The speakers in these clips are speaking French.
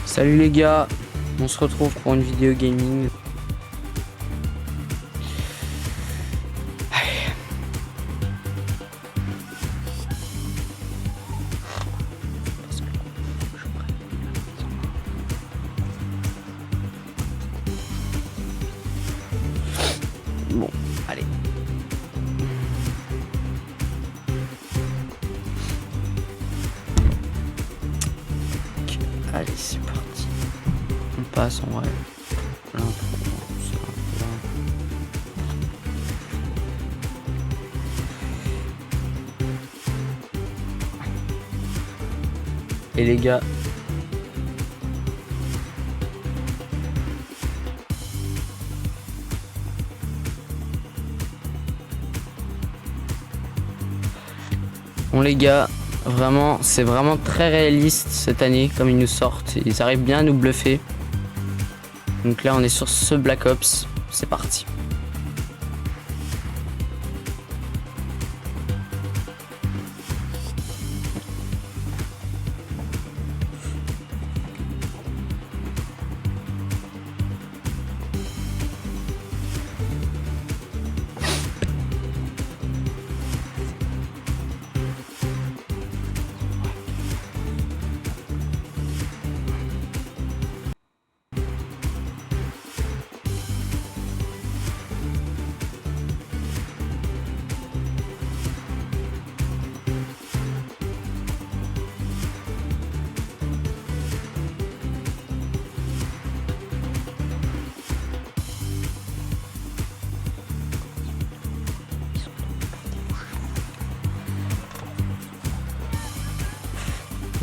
Salut les gars, on se retrouve pour une vidéo gaming. Allez. Bon, allez. Allez, c'est parti. On passe en vrai. L'intro, c'est un peu là. Et les gars, bon les gars, vraiment, c'est vraiment très réaliste cette année comme ils nous sortent. Ils arrivent bien à nous bluffer. Donc là, on est sur ce Black Ops. C'est parti.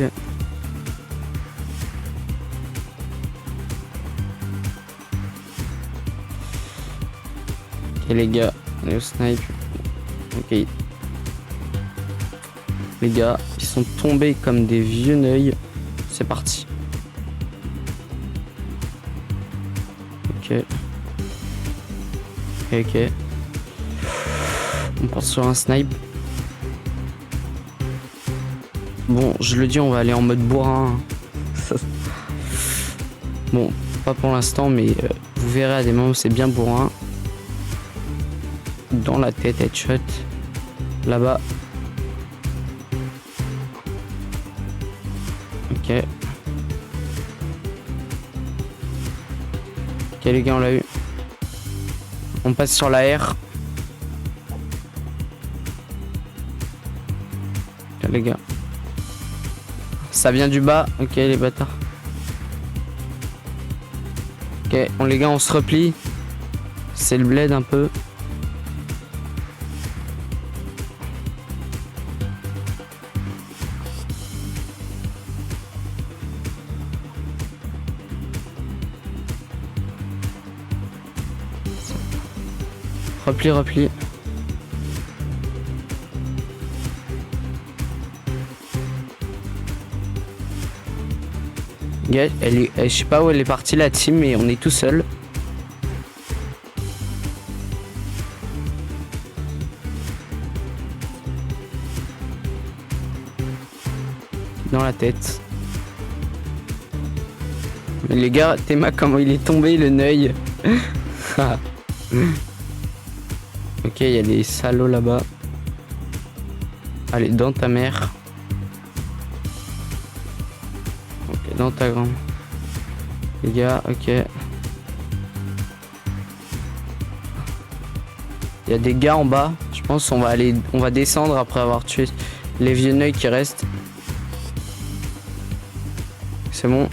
Ok. Ok les gars, on est au snipe. Ok. Les gars, ils sont tombés comme des vieux neuils. C'est parti. Ok. Ok. On part sur un snipe. Bon, je le dis, on va aller en mode bourrin. Bon, pas pour l'instant, mais vous verrez à des moments où c'est bien bourrin. Dans la tête, headshot. Là-bas. Ok. Ok les gars, on l'a eu. On passe sur la R. Ok les gars. Ça vient du bas. Ok les bâtards. Ok, les gars, on se replie. C'est le bled un peu. Repli, repli. Yeah, je sais pas où elle est partie la team, mais on est tout seul. Dans la tête. Mais les gars, Théma, comment il est tombé le neuil. Ok, il y a des salauds là-bas. Allez, dans ta mère. Ok, dans ta grande. Les gars, ok. Il y a des gars en bas. Je pense qu'on va aller, on va descendre après avoir tué les vieux neuils qui restent. C'est bon.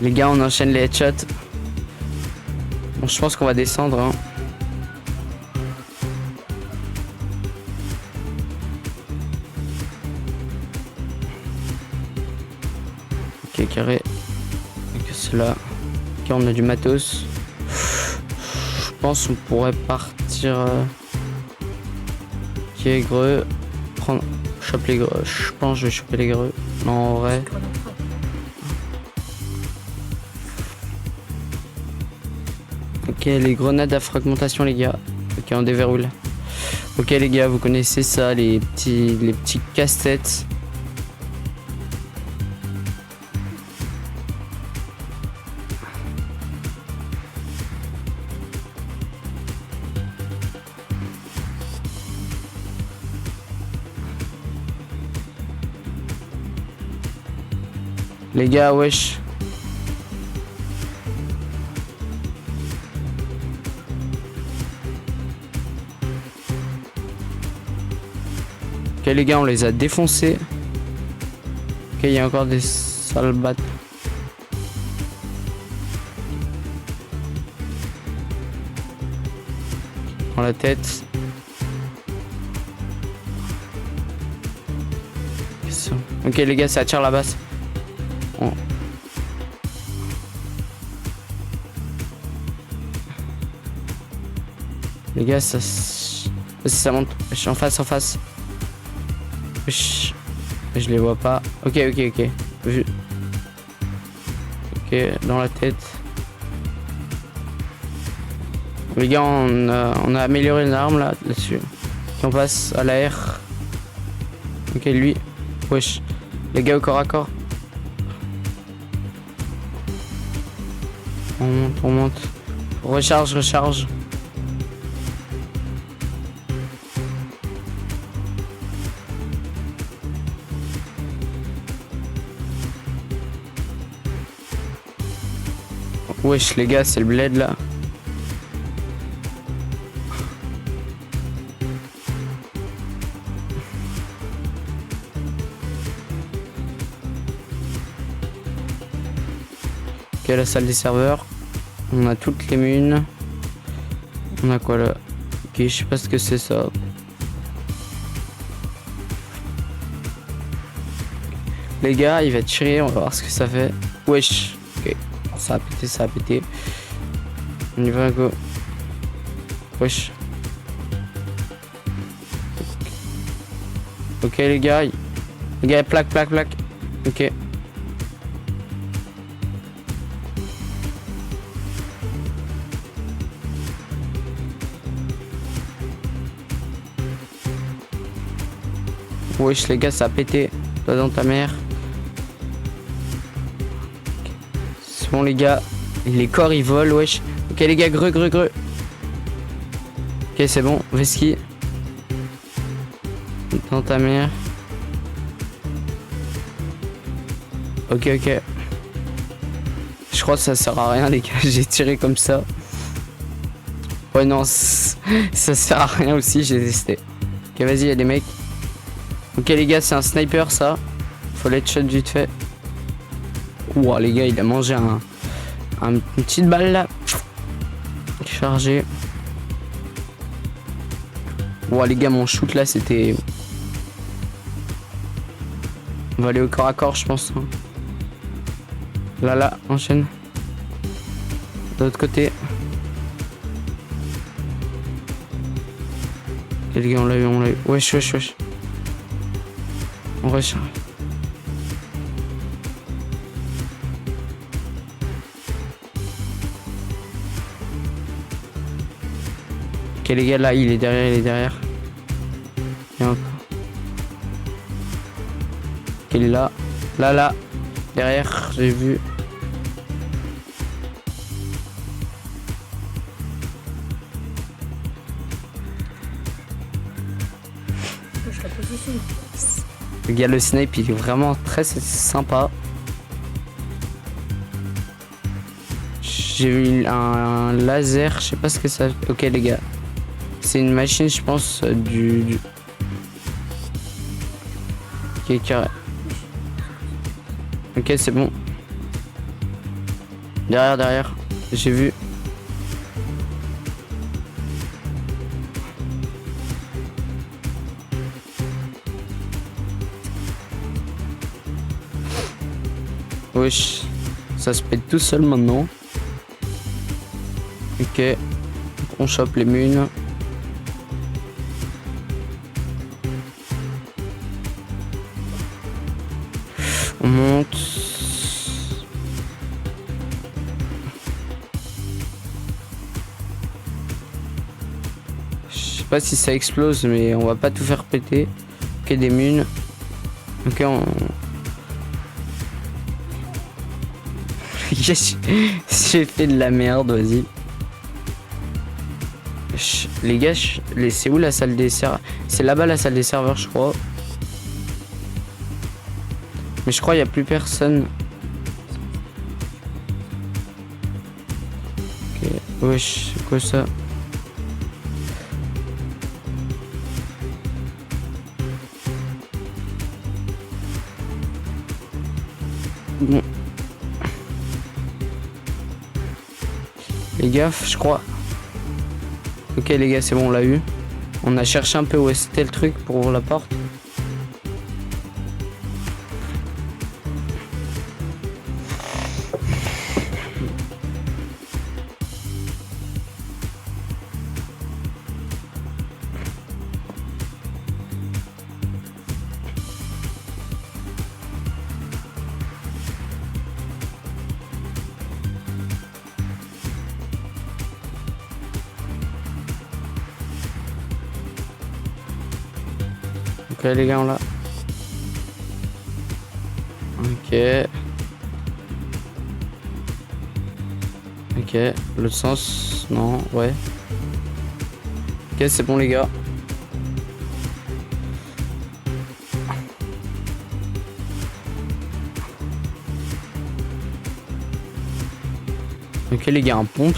Les gars, on enchaîne les headshots. Bon, je pense qu'on va descendre. Hein. Ok, carré. Que cela. Ok, on a du matos. Je pense qu'on pourrait partir. Ok, greux. Prendre. Chope les greux. Je pense que je vais choper les greux. Non, en vrai. Ok, les grenades à fragmentation, les gars. Ok, on déverrouille. Ok les gars, vous connaissez ça, les petits casse-têtes. Les gars, wesh. Ok les gars, on les a défoncés. Ok, il y a encore des sales battes. Dans la tête. Ok les gars, ça attire la basse. Oh. Les gars, ça monte. Je suis en face, en face. Je les vois pas. Ok. Vu. Ok, dans la tête. Les gars, on a amélioré l'arme là-dessus. On passe à l'air. Ok, lui. Wesh. Les gars, au corps à corps. On monte. Recharge. Wesh les gars, c'est le bled là. Ok, la salle des serveurs. On a toutes les munes. On a quoi là? Ok, je sais pas ce que c'est ça. Les gars, il va tirer, on va voir ce que ça fait. Wesh. Ok. Ça a pété. On y va, go. Wesh. Ok les gars. Plaque. Ok. Wesh les gars, ça a pété. Toi dans ta mère. C'est bon les gars. Les corps ils volent, wesh. Ok les gars, greu. Ok c'est bon, Veski. Dans ta mère. Ok. Je crois que ça sert à rien les gars, j'ai tiré comme ça. Ouais non, ça sert à rien aussi, j'ai testé. Ok vas-y, y'a des mecs. Ok les gars, c'est un sniper ça. Faut l'headshot vite fait. Ouah les gars, il a mangé une petite balle là. Chargé. Ouah les gars, mon shoot là c'était... On va aller au corps à corps je pense. Là, enchaîne. De l'autre côté. Ok les gars, on l'a eu. Wesh. On recharge. Ok les gars, là il est derrière. Et encore. Ok, il est là. Là. Derrière, j'ai vu. Les gars, le snipe il est vraiment très sympa. J'ai vu un laser, je sais pas ce que ça... Ok les gars. C'est une machine je pense du... Ok carré. Ok c'est bon. Derrière. J'ai vu. Wesh. Ça se pète tout seul maintenant. Ok. On chope les munes. On monte. sais pas si ça explose, mais on va pas tout faire péter. Ok, des munes. Ok, j'ai fait de la merde, vas-y. Les gars, c'est où la salle des serveurs? C'est là-bas la salle des serveurs, je crois. Mais je crois qu'il n'y a plus personne. Ok, wesh, c'est quoi ça? Bon. Les gars, je crois. Ok les gars, c'est bon, on l'a eu. On a cherché un peu où était le truc pour ouvrir la porte. Ok les gars, on l'a. Ok. Ok, l'autre sens, non, ouais. Ok, c'est bon les gars. Ok les gars, un pompe.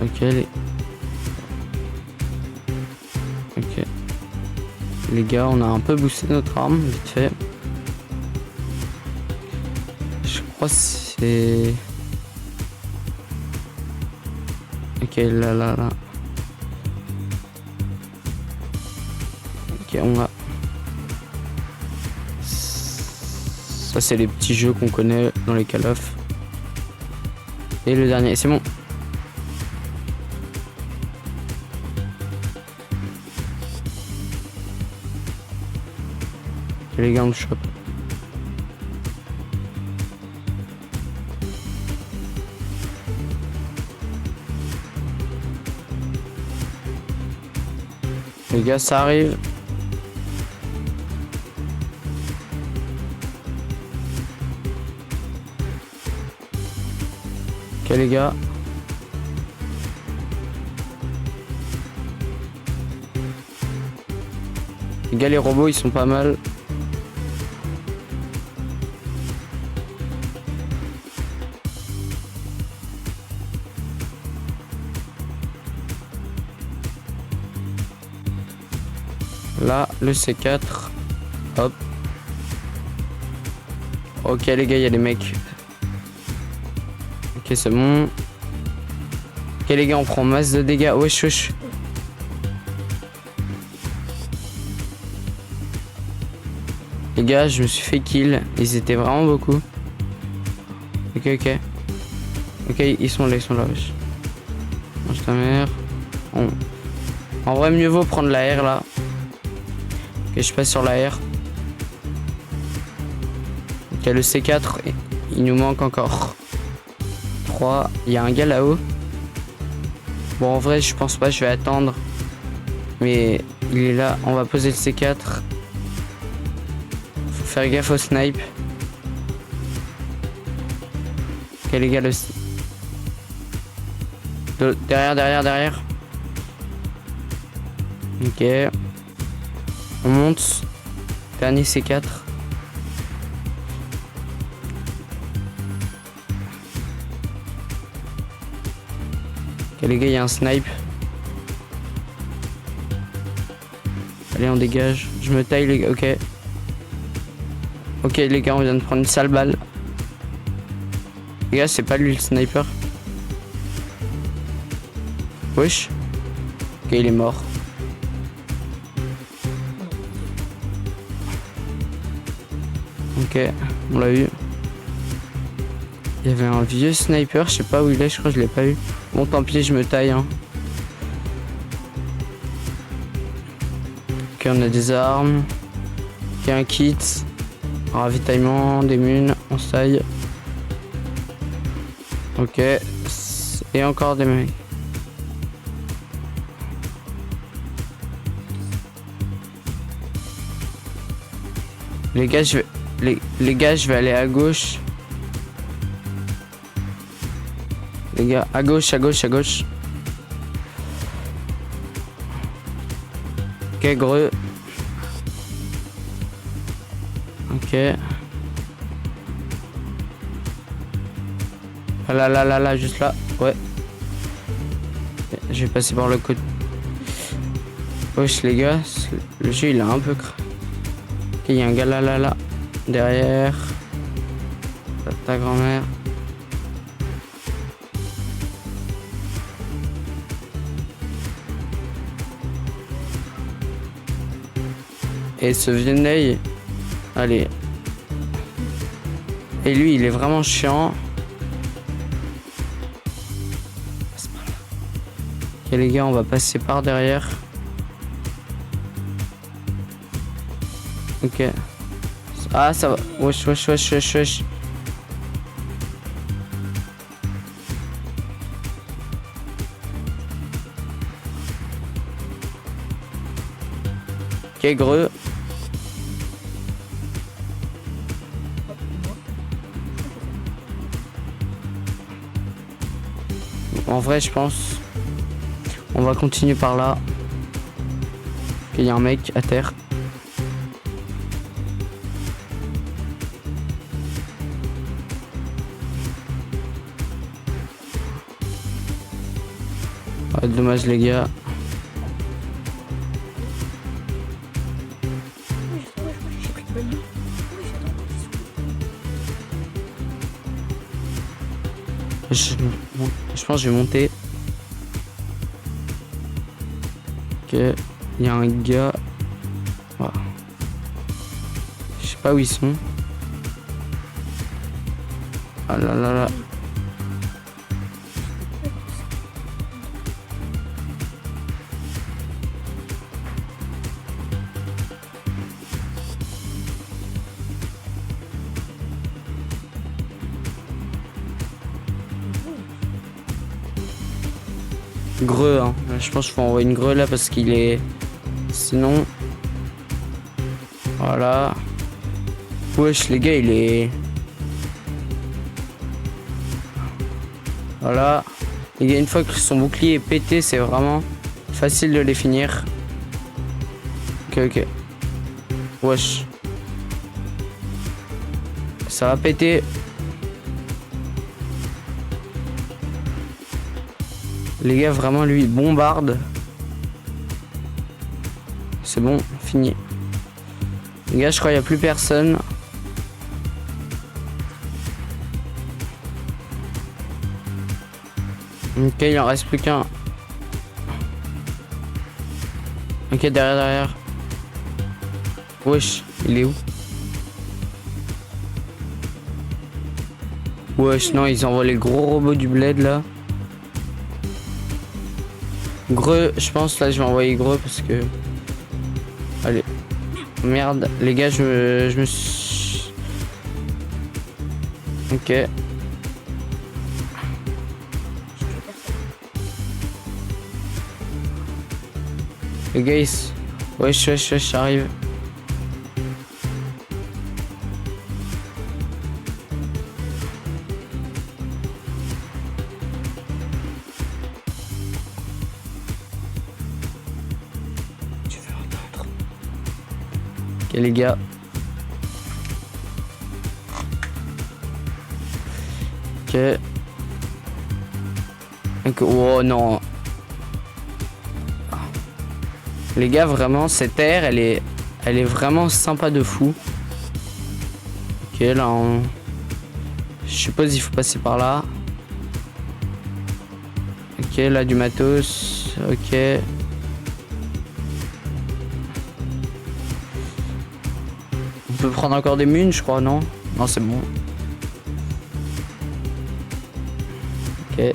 Ok Ok. Les gars, on a un peu boosté notre arme, vite fait. Je crois que c'est... Ok, là. Ok, on a... Ça, c'est les petits jeux qu'on connaît dans les Call of. Et le dernier, c'est bon. Ok, les gars, on le chope. Les gars, ça arrive. Ok les gars. Les gars, les robots, ils sont pas mal. Là, le C4. Hop. Ok les gars, il y a les mecs. Ok, c'est bon. Ok les gars, on prend masse de dégâts. Wesh. Les gars, je me suis fait kill. Ils étaient vraiment beaucoup. Ok. Ok, ils sont là, wesh. Mange ta mère. En vrai, mieux vaut prendre la R là. Ok, je passe sur la R. Ok, le C4, il nous manque encore 3. Il y a un gars là-haut. Bon, en vrai, je pense pas, je vais attendre. Mais il est là. On va poser le C4. Faut faire gaffe au snipe. Ok, les gars, derrière. Ok. On monte. Dernier C4. Ok les gars, il y a un snipe. Allez, on dégage. Je me taille les gars, ok. Ok les gars, on vient de prendre une sale balle. Les gars, c'est pas lui le sniper. Wesh. Ok, il est mort. Ok, on l'a eu. Il y avait un vieux sniper, je sais pas où il est, je crois que je l'ai pas eu. Bon, tant pis, je me taille. Hein. Ok, on a des armes. Ok, un kit. Un ravitaillement, des munes, on se taille. Ok. Et encore des mecs. Les gars, les gars, je vais aller à gauche. Les gars, à gauche, à gauche, à gauche. Ok, gros. Ok. Là, juste là. Ouais. Je vais passer par le côté. Wesh, les gars, le jeu il a un peu craqué. Ok, il y a un gars là. Derrière. Ta grand-mère. Et ce Vienneil, allez. Et lui, il est vraiment chiant. Ok les gars, on va passer par derrière. Ok. Ah, ça va. Wesh. Ok, gros. En vrai, je pense. On va continuer par là. Il y a un mec à terre. Ah, dommage les gars. Je pense que je vais monter. Ok, il y a un gars. Oh. Je sais pas où ils sont. Ah là. Greu, hein. Je pense qu'il faut envoyer une greu là parce qu'il est. Sinon. Voilà. Wesh, les gars, il est. Voilà. Les gars, une fois que son bouclier est pété, c'est vraiment facile de les finir. Ok. Wesh. Ça va péter. Les gars, vraiment, lui, il bombarde. C'est bon, fini. Les gars, je crois qu'il n'y a plus personne. Ok, il en reste plus qu'un. Ok, derrière. Wesh, il est où? Wesh, non, ils envoient les gros robots du bled, là. Greux, je pense, là, je vais envoyer Greux parce que... Allez. Merde, les gars, je me suis... Ok. Les gars, wesh, j'arrive. Ok, les gars. Ok. Oh non. Les gars, vraiment, cette aire, elle est vraiment sympa de fou. Ok, là, je suppose il faut passer par là. Ok, là, du matos. Ok. On peut prendre encore des munes, je crois, non? Non, c'est bon. Ok.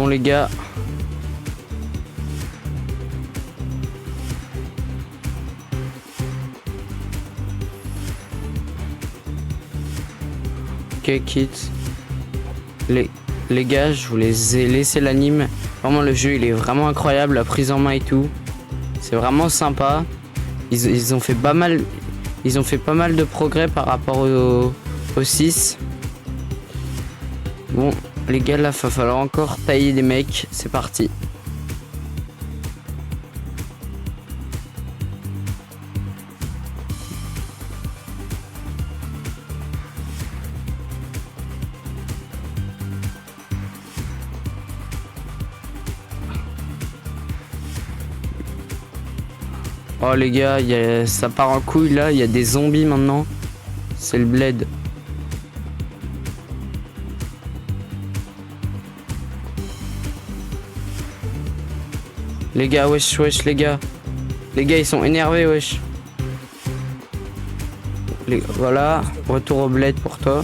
Bon les gars. Ok, quitte. Les gars, je vous les ai laissé l'anime. Vraiment, le jeu, il est vraiment incroyable, la prise en main et tout. C'est vraiment sympa. Ils ont fait pas mal. Ils ont fait pas mal de progrès par rapport au 6. Bon, les gars, là, va falloir encore tailler des mecs. C'est parti. Oh les gars, ça part en couille là, il y a des zombies maintenant. C'est le bled. Les gars, wesh, les gars. Les gars, ils sont énervés, wesh. Voilà, retour au bled pour toi.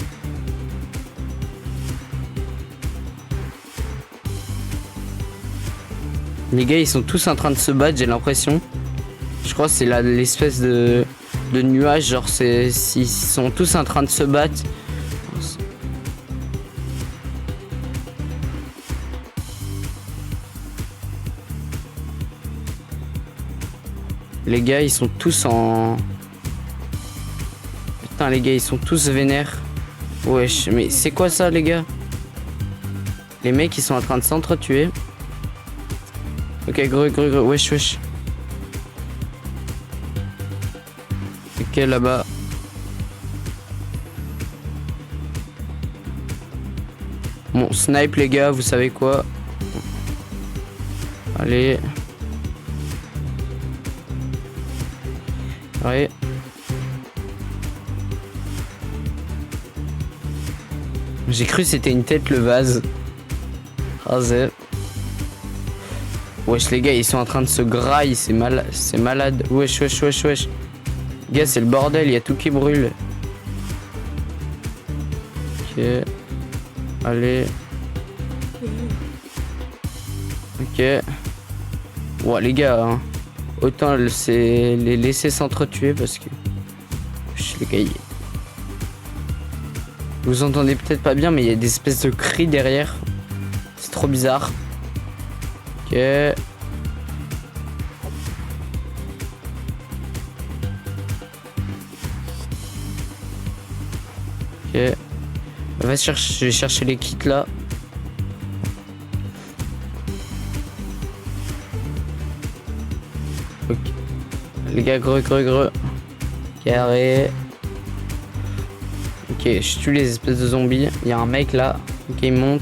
Les gars, ils sont tous en train de se battre, j'ai l'impression. Je crois que c'est l'espèce de nuage, genre ils sont tous en train de se battre. Les gars, ils sont tous en... Putain, les gars, ils sont tous vénères. Wesh, mais c'est quoi ça, les gars? Les mecs, ils sont en train de s'entretuer. Ok, gros, wesh. Ok, là-bas. Bon, snipe, les gars, vous savez quoi? Allez. Ouais. J'ai cru que c'était une tête, le vase. Rasé. Wesh, les gars, ils sont en train de se grailler, c'est malade. Wesh. Gars, c'est le bordel, il y a tout qui brûle. Ok. Allez. Ok. Ouais, les gars, hein. Autant les laisser s'entretuer parce que... Les gars, vous entendez peut-être pas bien, mais il y a des espèces de cris derrière. C'est trop bizarre. Ok. Ok. Je vais chercher les kits là. Ok. Les gars, gros. Carré. Ok, je tue les espèces de zombies. Il y a un mec là. Ok, il monte.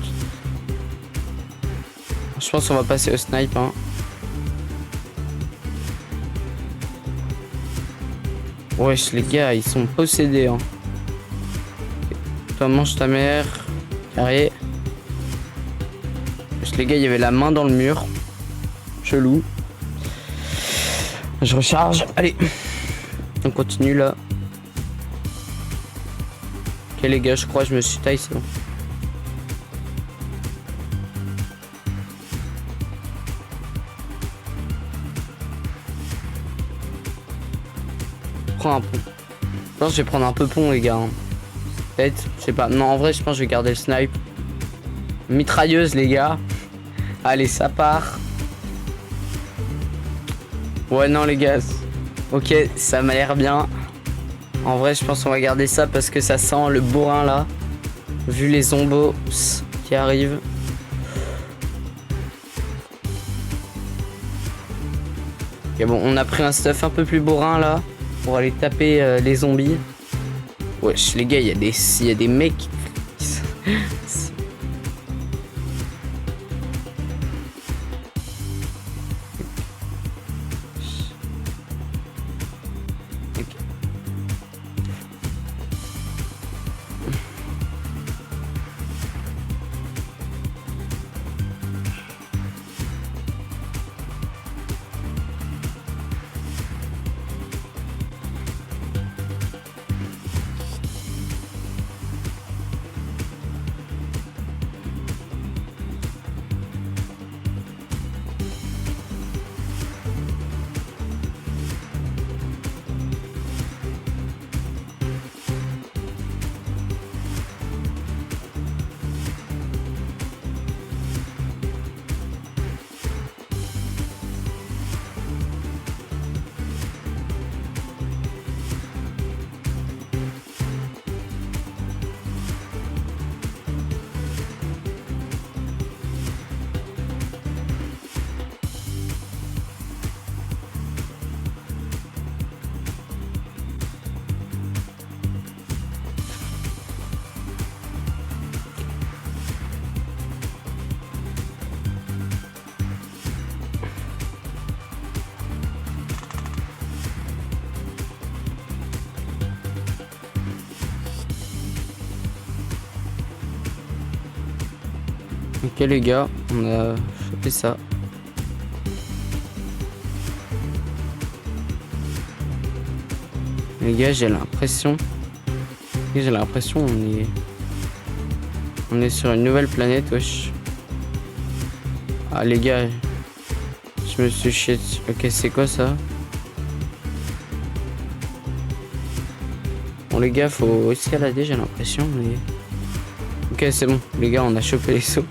Je pense qu'on va passer au snipe. Hein. Wesh, les gars, ils sont possédés. Hein. Toi, mange ta mère. Carré. Wesh, les gars, il y avait la main dans le mur. Chelou. Je recharge. Allez. On continue là. Ok, les gars, je crois que je me suis taillé, c'est bon. Un pont. Je pense que je vais prendre un peu pont, les gars. Hein. Peut-être, je sais pas. Non, en vrai, je pense que je vais garder le snipe. Mitrailleuse, les gars. Allez, ça part. Ouais, non, les gars. Ok, ça m'a l'air bien. En vrai, je pense qu'on va garder ça parce que ça sent le bourrin là. Vu les zombos qui arrivent. Ok, bon, on a pris un stuff un peu plus bourrin là. Pour aller taper les zombies. Wesh, les gars, il y a des mecs. Ok les gars, on a chopé ça. Les gars, j'ai l'impression on est sur une nouvelle planète, wesh. Ah les gars, je me suis chié dessus. Ok, c'est quoi ça? Bon les gars, faut escalader, j'ai l'impression, mais... Ok, c'est bon, les gars, on a chopé les sauts.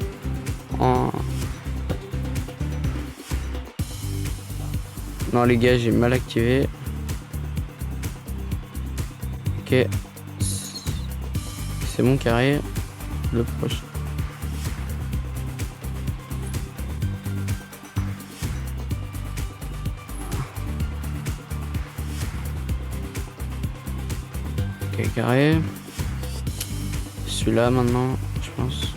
Non les gars, j'ai mal activé. Ok. C'est bon, carré. Le prochain. Ok, carré. Celui-là maintenant, je pense.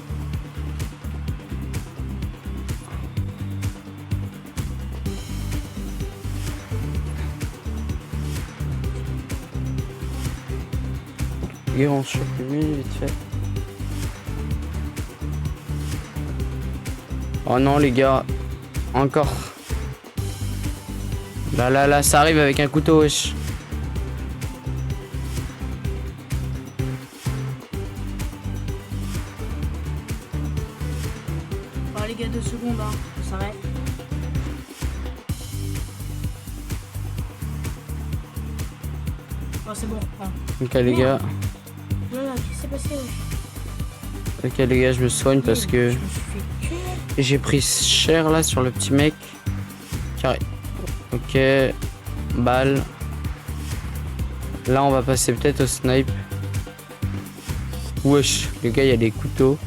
Et on chope lui vite fait. Oh non les gars, encore. Là, ça arrive avec un couteau, wesh. Oh les gars, 2 secondes, hein, on s'arrête. Bon, c'est bon, reprends. Ok les gars. Voilà, qu'est-ce qui s'est passé, wesh? Ok les gars, je me soigne parce que Je me suis fait tuer. j'ai pris cher là sur le petit mec. Carré. Ok. Balle. Là on va passer peut-être au snipe. Wesh, les gars, il y a des couteaux.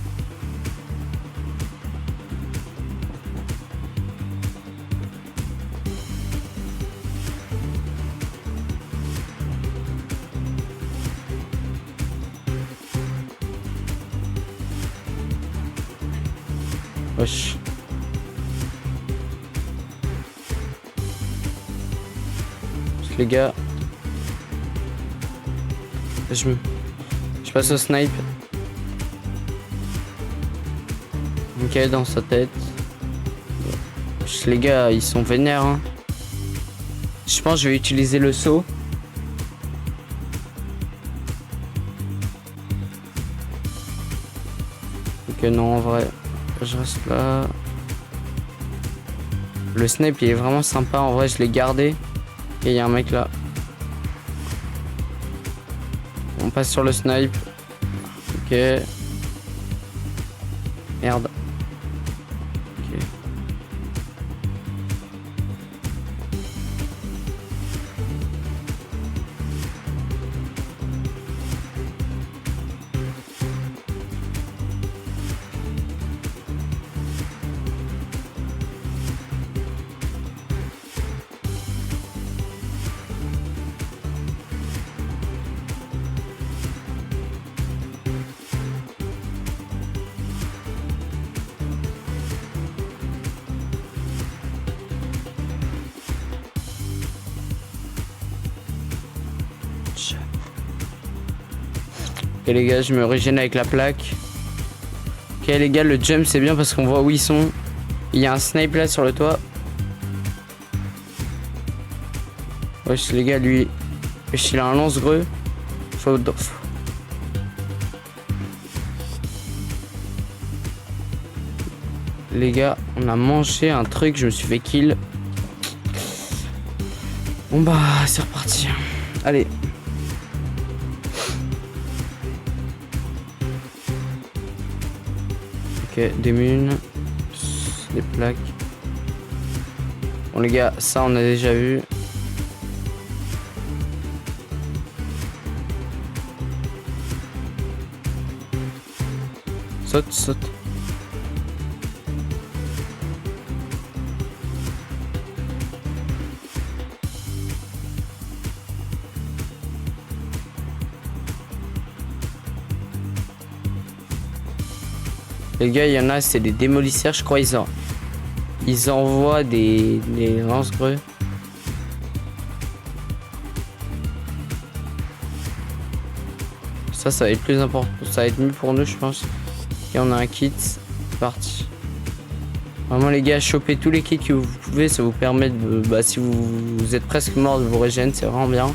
Wesh. Parce que les gars, je passe au snipe. Ok, dans sa tête. Wesh, les gars, ils sont vénères, hein. Je pense que je vais utiliser le saut. Ok, non, en vrai, je reste là. Le snipe, il est vraiment sympa. En vrai, je l'ai gardé. Et il y a un mec là. On passe sur le snipe. Ok. Merde. Ok. Ok les gars, je me régène avec la plaque. Ok les gars, le jump c'est bien parce qu'on voit où ils sont. Il y a un snipe là sur le toit. Wesh les gars, lui, wesh, il a un lance-greux. Faut... Les gars, on a mangé un truc, je me suis fait kill. Bon bah, c'est reparti. Allez. Ok, des munes, des plaques. Bon les gars, ça on a déjà vu. Saute, saute. Les gars, il y en a, c'est des démolisseurs, je crois. Ils envoient des lance-greux. Ça va être plus important. Ça va être mieux pour nous, je pense. Et on a un kit. parti. Vraiment les gars, chopez tous les kills que vous pouvez, ça vous permet de... Bah si vous êtes presque mort de vous régénérer, c'est vraiment bien.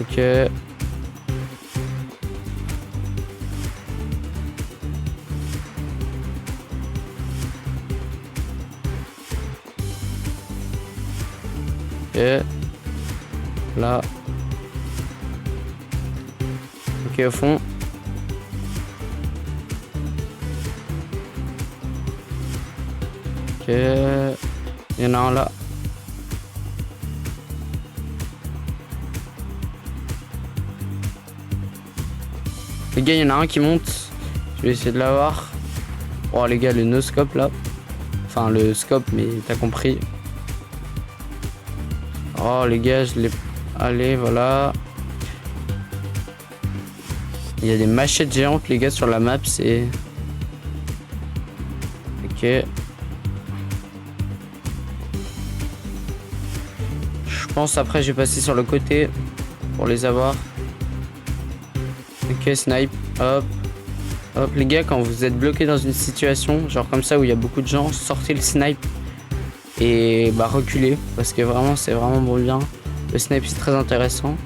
Ok. Ok. Là. Ok, au fond. Ok. Il y en a un là. Les gars, il y en a un qui monte. Je vais essayer de l'avoir. Oh les gars, le no scope là. Enfin le scope, mais t'as compris. Oh les gars, je l'ai... Allez, voilà. Il y a des machettes géantes les gars sur la map, c'est... Ok. Je pense après je vais passer sur le côté pour les avoir. Ok, snipe, hop. Hop les gars, quand vous êtes bloqué dans une situation, genre comme ça où il y a beaucoup de gens, sortez le snipe. Et bah reculez, parce que vraiment c'est vraiment bon bien. Le snipe c'est très intéressant.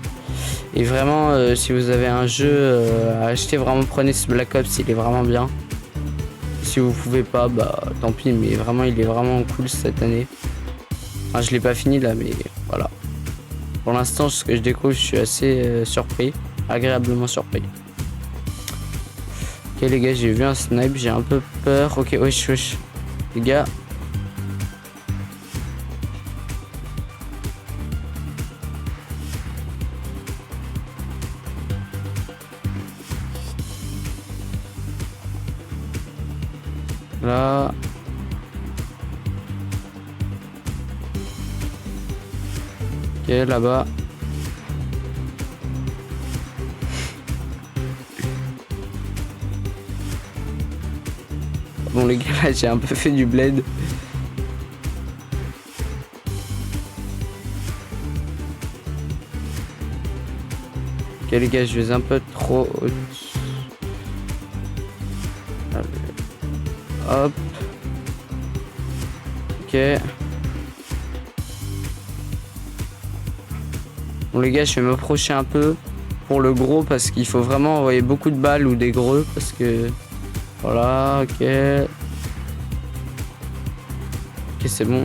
Et vraiment si vous avez un jeu à acheter, vraiment prenez ce Black Ops, il est vraiment bien. Si vous pouvez pas, bah tant pis, mais vraiment il est vraiment cool cette année. Enfin je l'ai pas fini là, mais voilà. Pour l'instant ce que je découvre, je suis assez surpris, agréablement surpris. Ok les gars, j'ai vu un snipe, j'ai un peu peur. Ok, wesh wesh. Les gars. Là. Ok, là-bas. Bon les gars, là j'ai un peu fait du bled. Ok les gars, je vais un peu trop haut. Hop. Ok. Bon les gars, je vais m'approcher un peu pour le gros parce qu'il faut vraiment envoyer beaucoup de balles ou des gros parce que... Voilà, ok. Ok, c'est bon.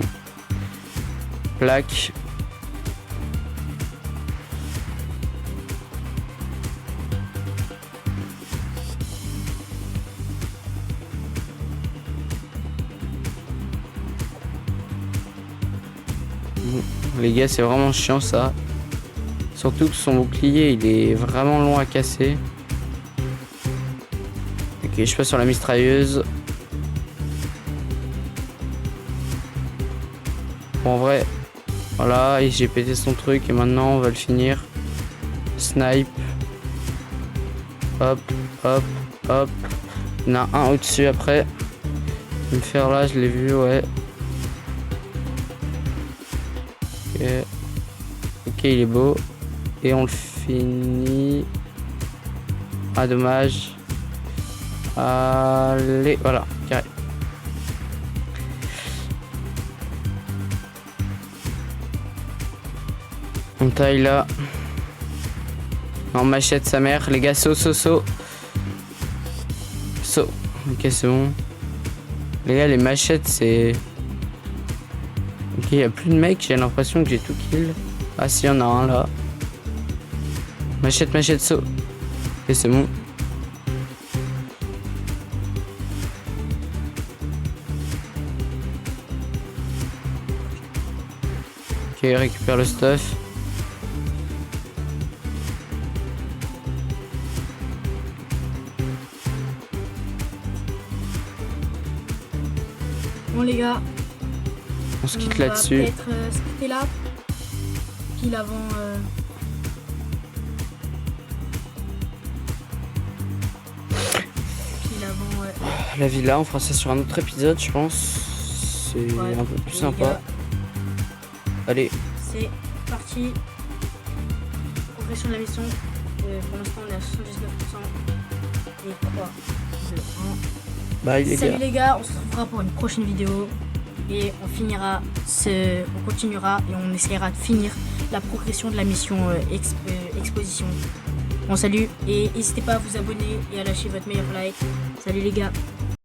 Plaque. Bon, les gars, c'est vraiment chiant ça. Surtout que son bouclier, il est vraiment long à casser. Ok, je passe sur la mitrailleuse. Bon, en vrai, voilà, et j'ai pété son truc et maintenant on va le finir. Snipe. Hop, hop, hop. Il y en a un au-dessus après. Je vais me faire là, je l'ai vu, ouais. Ok. Ok, il est beau. Et on le finit. Ah, dommage. Allez, voilà, carré. On taille là. On machette sa mère. Les gars, saut. Saut. Ok, c'est bon. Les gars, les machettes, c'est... Ok, il n'y a plus de mecs. J'ai l'impression que j'ai tout kill. Ah, si, il y en a un là. Machette, saut. Ok, c'est bon. Ok, récupère le stuff. Bon les gars, On se quitte là-dessus. Peut-être se quitter là. Pile avant. Pile avant. Ouais. La villa, on fera ça sur un autre épisode, je pense. C'est Ouais, un peu plus les sympa. gars, Allez, c'est parti. Progression de la mission. Pour l'instant, on est à 79%. Et 3, 2, 1. Bye les Salut gars. les gars, on se retrouvera pour une prochaine vidéo. Et on continuera et on essaiera de finir la progression de la mission exposition. Bon salut et n'hésitez pas à vous abonner et à lâcher votre meilleur like. Salut les gars.